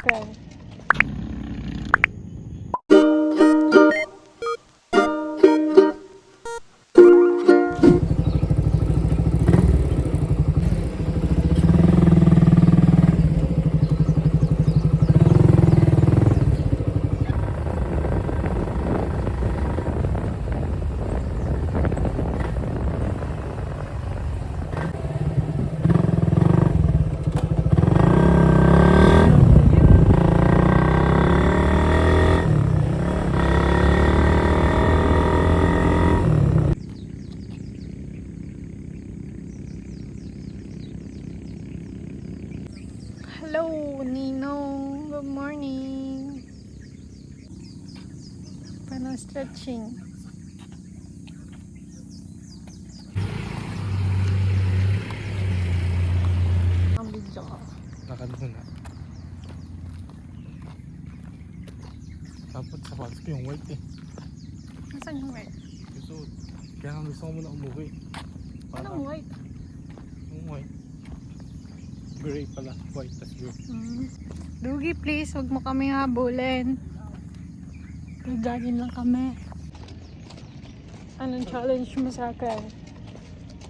akin. Hello, Ninong. Good morning. Paano stretching? Ang video ko. Lakad muna. Tapos sapatos ko yung white eh. Nasaan yung white? Gusto, kaya nga gusto ko muna umuwi. Anong white? Yung white. Gray pala. White tas gray. Dugi, please. Huwag mo kami habulin. Jogging lang kami. Anong challenge mo sa akin?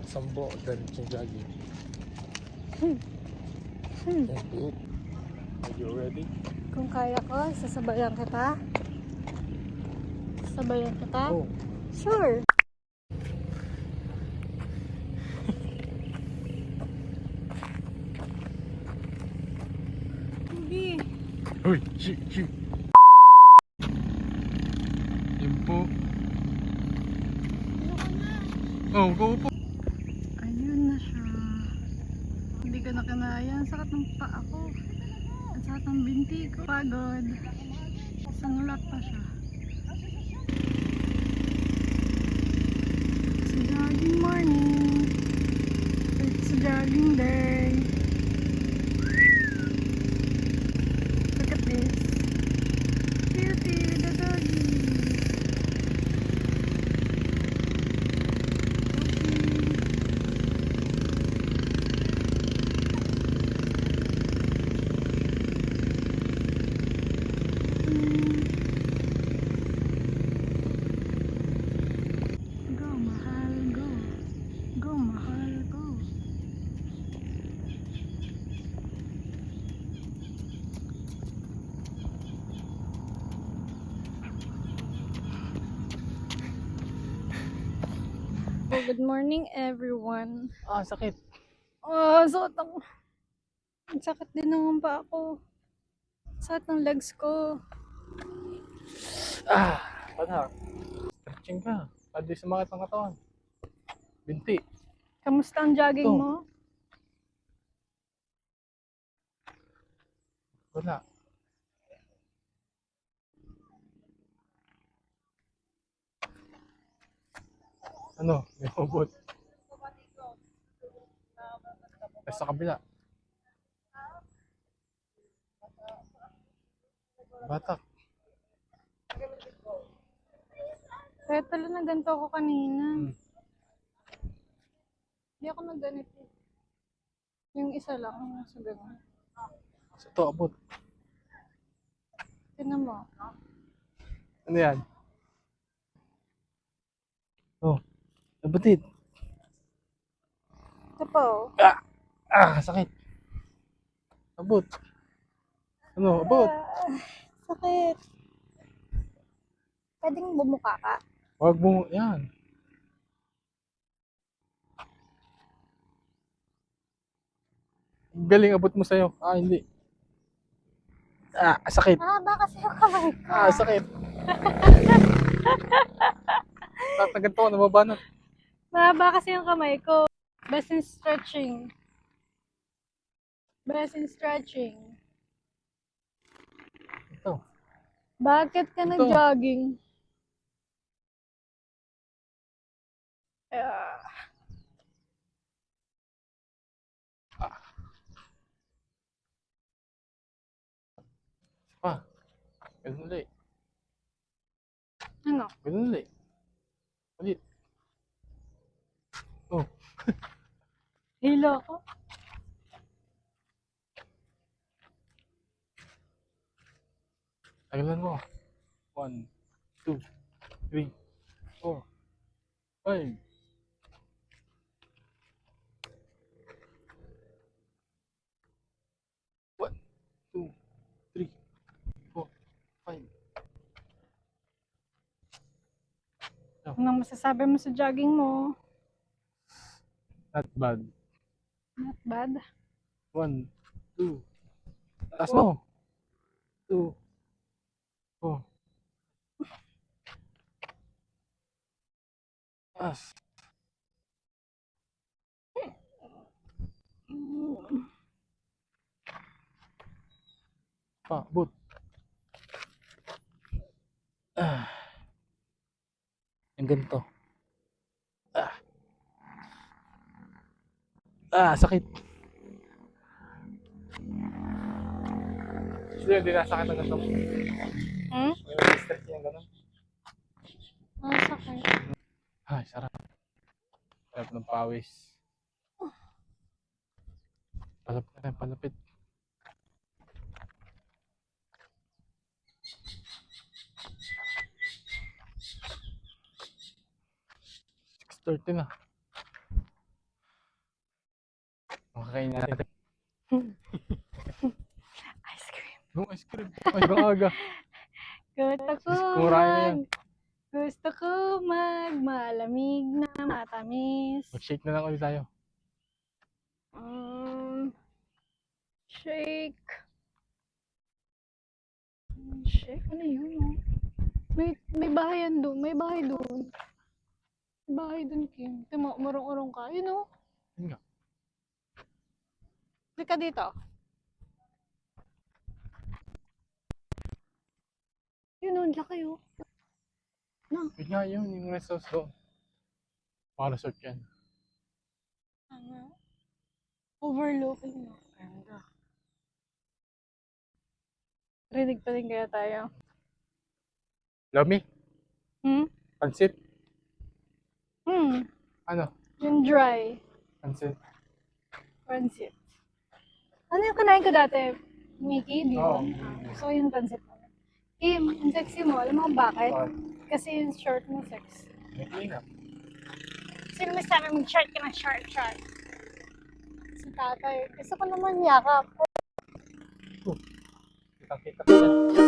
Sambo, diretsong jogging. Are you ready? Kung kaya ko, sasabayan kita. Sasabayan kita? Oh. Sure. Dugi. Uy! Chi! Yun po. Oh, go po! Ayun na siya. Hindi ko na kinaya. Ang sakit ng paa ko. Ang sakit ng binti ko. Pagod. Sangulat pa siya. It's a jogging morning. It's a jogging day. Look at this. Cutie, the doggy. Go, mahal, go. Go, mahal, go. Good morning, everyone. Ah, sakit! Oh, ang sakit din naman pa ako. Sakit ng legs ko. Ah! Panak! Stretching ka. Pwede sumakit ang katawan. Binti. Kamusta ang jogging Ito. mo? Wala. Ano? May hubot. Sa kabila. Batak. Kaya tala na ganito ako kanina. Hmm. Hindi ako nagganito. Yung isa lang ang nasa ganun. Sa to, abot. Tinan mo. Ano yan? Oh. Nabatit. Ito po. Sakit. Abot. Ano? Abot. Sakit. Pwedeng bumuka ka? Huwag mo. Yan. Galing abot mo sa'yo. Hindi. Sakit. Mahaba kasi yung kamay ko. Sakit. Tatagat ko. Nababanat. Mahaba kasi yung kamay ko. Best in stretching. Best in stretching. Ito. Bakit ka Ito. nag-jogging? Ganun ulit. Ano? Ganun ulit. Ulit. Oh. Hilo ko? Tagalan mo. 1, 2, 3, 4, 5. One, two, three, 4, 5. Anong masasabi mo sa jogging mo? Not bad. Not bad. 1, 2. Taas mo. 2, 4. Taas. Pa, boot. Yung ganito. Sakit. Hindi nasakit ang ganito. Hmm? May nag-stretch yung ganun. Masakit. Ay, sarap. Sarap ng pawis. Palapit na, palapit. $6:30 na. Makakain natin. Ice cream. Yung ice cream. Ay, bang aga. Kumurain na yan. Gusto ko malamig na matamis. Mag-shake na lang ulit tayo. Shake. Shake? Ano yun? Oh? May bahayan doon. May bahay doon. May bahay doon, Kim. Marong-urong ka. Yun o. Yun nga. Hindi ka dito. Yun o, laki o. Yun nga yun, yung rest house doon. Para resort yan. Overlooking no. Ganda. Rinig pa din kaya tayo. Lomi? Hmm? Pansit? Hmm. Ano? Yung dry. Pansit? Pancit. Ano yung kanain ko dati? Mickey, di ba? Oo. So, yung pancit mo. Kim, yung sexy mo, alam mo kung bakit? Bakit? Kasi yung short mo sex. May clean up. Sino may sabi mag-short ka ng short? Si tatay. Gusto ko naman yakap. Kitang-kita ko yan.